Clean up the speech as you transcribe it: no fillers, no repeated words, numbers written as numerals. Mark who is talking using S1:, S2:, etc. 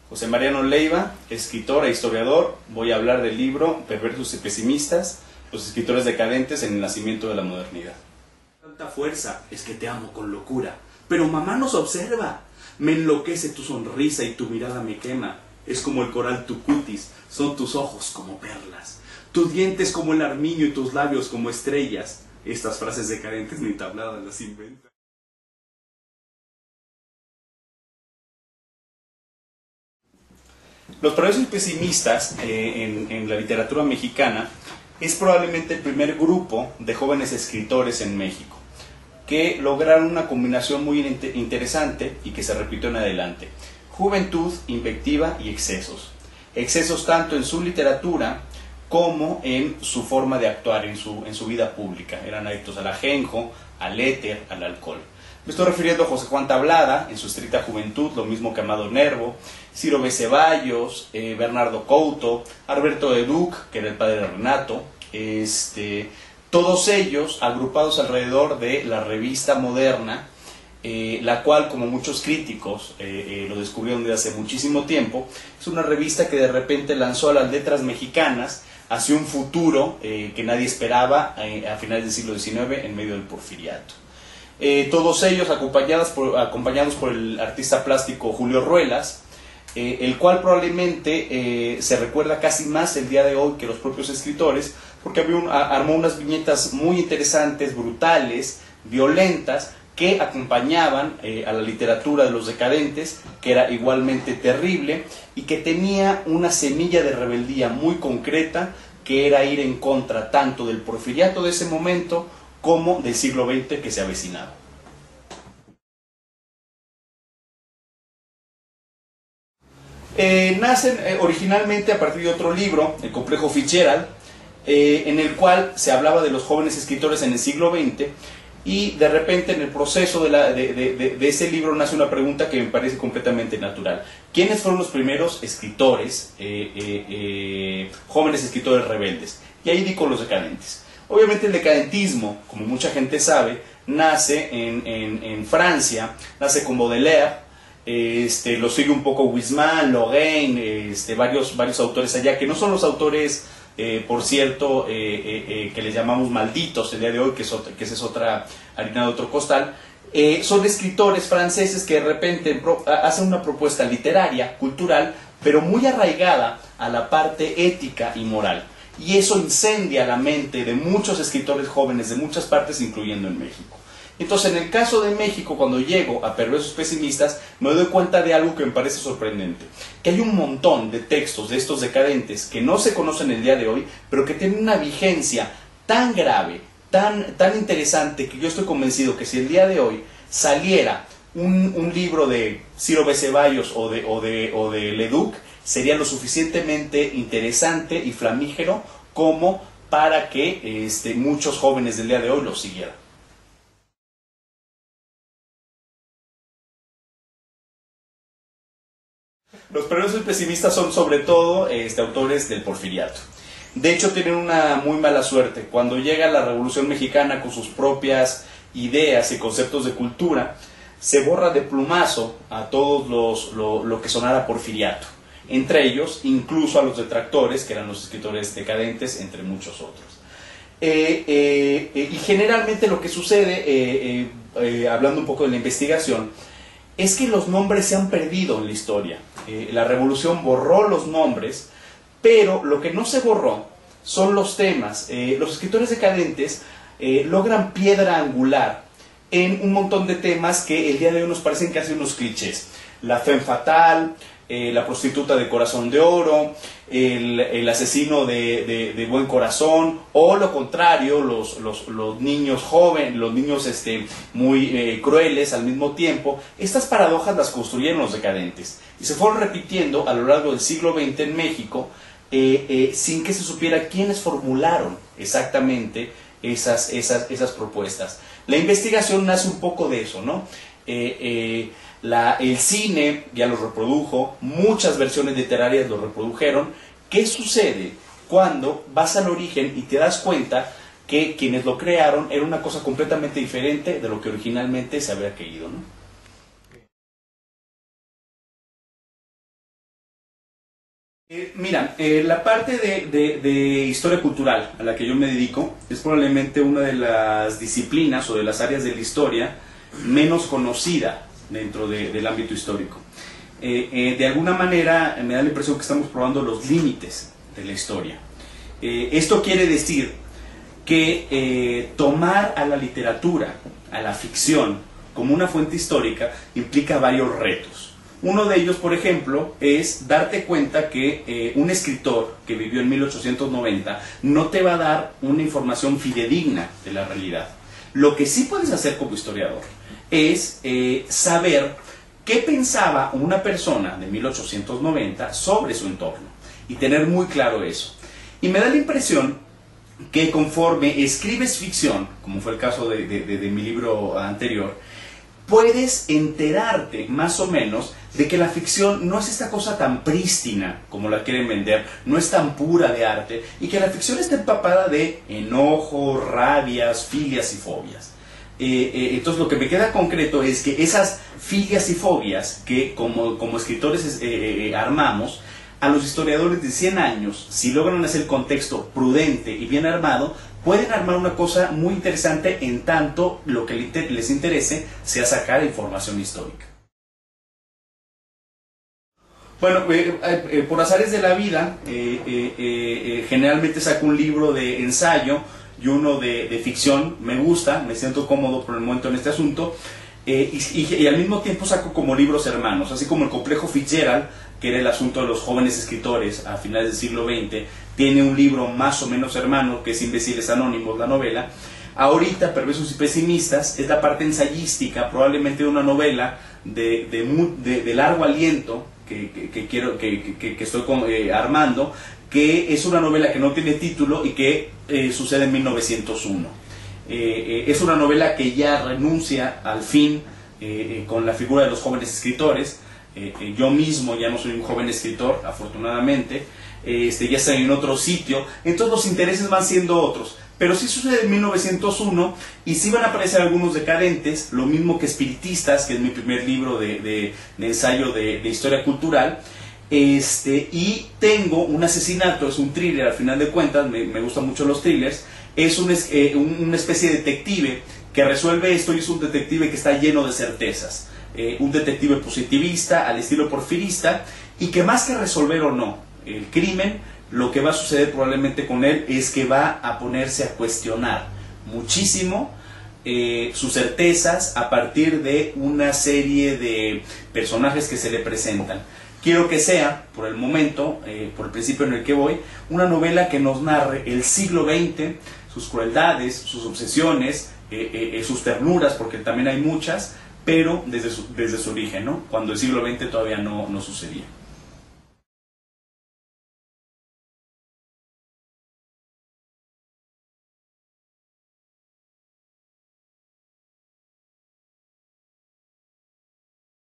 S1: José Mariano Leiva, escritor e historiador. Voy a hablar del libro Perversos y Pesimistas, los escritores decadentes en el nacimiento de la modernidad.
S2: Tanta fuerza es que te amo con locura, pero mamá nos observa. Me enloquece tu sonrisa y tu mirada me quema. Es como el coral tu cutis, son tus ojos como perlas, tus dientes como el armiño y tus labios como estrellas. Estas frases decadentes ni tabladas las inventan.
S1: Los perversos y pesimistas en la literatura mexicana es probablemente el primer grupo de jóvenes escritores en México que lograron una combinación muy interesante y que se repitió en adelante: juventud, invectiva y excesos. Excesos tanto en su literatura como en su forma de actuar, en su vida pública. Eran adictos al ajenjo, al éter, al alcohol. Me estoy refiriendo a José Juan Tablada, en su estricta juventud, lo mismo que Amado Nervo, Ciro B. Ceballos, Bernardo Couto, Alberto de Duc, que era el padre de Renato, todos ellos agrupados alrededor de la revista Moderna, la cual, como muchos críticos lo descubrieron desde hace muchísimo tiempo, es una revista que de repente lanzó a las letras mexicanas hacia un futuro que nadie esperaba a finales del siglo XIX en medio del porfiriato. Todos ellos acompañados por el artista plástico Julio Ruelas, el cual probablemente se recuerda casi más el día de hoy que los propios escritores, porque armó unas viñetas muy interesantes, brutales, violentas, que acompañaban a la literatura de los decadentes, que era igualmente terrible y que tenía una semilla de rebeldía muy concreta, que era ir en contra tanto del porfiriato de ese momento como del siglo XX que se avecinaba. Nacen originalmente a partir de otro libro, el Complejo Fitzgerald, en el cual se hablaba de los jóvenes escritores en el siglo XX, y de repente en el proceso de ese libro nace una pregunta que me parece completamente natural. ¿Quiénes fueron los primeros escritores, jóvenes escritores rebeldes? Y ahí di con los decadentes. Obviamente el decadentismo, como mucha gente sabe, nace en Francia, nace con Baudelaire, lo sigue un poco Huysmans, Lorraine, varios autores allá, que no son los autores, por cierto, que les llamamos malditos el día de hoy, que esa es otra harina de otro costal. Son escritores franceses que de repente hacen una propuesta literaria, cultural, pero muy arraigada a la parte ética y moral. Y eso incendia la mente de muchos escritores jóvenes de muchas partes, incluyendo en México. Entonces, en el caso de México, cuando llego a Perversos Pesimistas, me doy cuenta de algo que me parece sorprendente. Que hay un montón de textos de estos decadentes que no se conocen el día de hoy, pero que tienen una vigencia tan grave, tan interesante, que yo estoy convencido que si el día de hoy saliera un libro de Ciro B. Ceballos o de Leduc, sería lo suficientemente interesante y flamígero como para que muchos jóvenes del día de hoy lo siguieran. Los perversos y pesimistas son sobre todo autores del porfiriato. De hecho, tienen una muy mala suerte. Cuando llega la Revolución Mexicana con sus propias ideas y conceptos de cultura, se borra de plumazo a todos lo que sonara porfiriato. Entre ellos, incluso a los detractores, que eran los escritores decadentes, entre muchos otros. Y generalmente lo que sucede, hablando un poco de la investigación, es que los nombres se han perdido en la historia. La revolución borró los nombres, pero lo que no se borró son los temas. Los escritores decadentes logran piedra angular en un montón de temas que el día de hoy nos parecen casi unos clichés. La femme fatale, la prostituta de corazón de oro, el asesino de buen corazón, o lo contrario, los niños jóvenes, los niños muy crueles al mismo tiempo. Estas paradojas las construyeron los decadentes y se fueron repitiendo a lo largo del siglo XX en México, sin que se supiera quiénes formularon exactamente esas propuestas. La investigación nace un poco de eso, ¿no? El cine ya lo reprodujo, muchas versiones literarias lo reprodujeron. ¿Qué sucede cuando vas al origen y te das cuenta que quienes lo crearon era una cosa completamente diferente de lo que originalmente se había querido, ¿no? Mira, la parte de historia cultural a la que yo me dedico es probablemente una de las disciplinas o de las áreas de la historia menos conocida dentro del ámbito histórico. De alguna manera me da la impresión que estamos probando los límites de la historia. Esto quiere decir que tomar a la literatura, a la ficción, como una fuente histórica implica varios retos. Uno de ellos, por ejemplo, es darte cuenta que un escritor que vivió en 1890 no te va a dar una información fidedigna de la realidad. Lo que sí puedes hacer como historiador es saber qué pensaba una persona de 1890 sobre su entorno y tener muy claro eso. Y me da la impresión que conforme escribes ficción, como fue el caso de mi libro anterior, puedes enterarte más o menos de que la ficción no es esta cosa tan prístina como la quieren vender, no es tan pura de arte, y que la ficción está empapada de enojo, rabias, filias y fobias. Entonces lo que me queda concreto es que esas filias y fobias que como escritores armamos, a los historiadores de 100 años, si logran hacer el contexto prudente y bien armado, pueden armar una cosa muy interesante en tanto lo que les interese sea sacar información histórica. Bueno, por azares de la vida, generalmente saco un libro de ensayo y uno de ficción. Me gusta, me siento cómodo por el momento en este asunto, y al mismo tiempo saco como libros hermanos, así como el complejo Fitzgerald, que era el asunto de los jóvenes escritores a finales del siglo XX, tiene un libro más o menos hermano, que es Imbéciles Anónimos, la novela. Ahorita, Perversos y Pesimistas, es la parte ensayística, probablemente de una novela de largo aliento, que estoy armando, que es una novela que no tiene título y que sucede en 1901. Es una novela que ya renuncia al fin con la figura de los jóvenes escritores. Yo mismo ya no soy un joven escritor, afortunadamente, ya estoy en otro sitio, entonces los intereses van siendo otros. Pero sí sucede en 1901 y sí van a aparecer algunos decadentes, lo mismo que Espiritistas, que es mi primer libro de ensayo de historia cultural. Y tengo un asesinato, es un thriller al final de cuentas, me gustan mucho los thrillers. Es una especie de detective que resuelve esto y es un detective que está lleno de certezas. Un detective positivista al estilo porfirista, y que más que resolver o no el crimen, lo que va a suceder probablemente con él es que va a ponerse a cuestionar muchísimo sus certezas a partir de una serie de personajes que se le presentan. Quiero que sea, por el momento, por el principio en el que voy, una novela que nos narre el siglo XX, sus crueldades, sus obsesiones, sus ternuras, porque también hay muchas, pero desde su origen, ¿no? Cuando el siglo XX todavía no sucedía.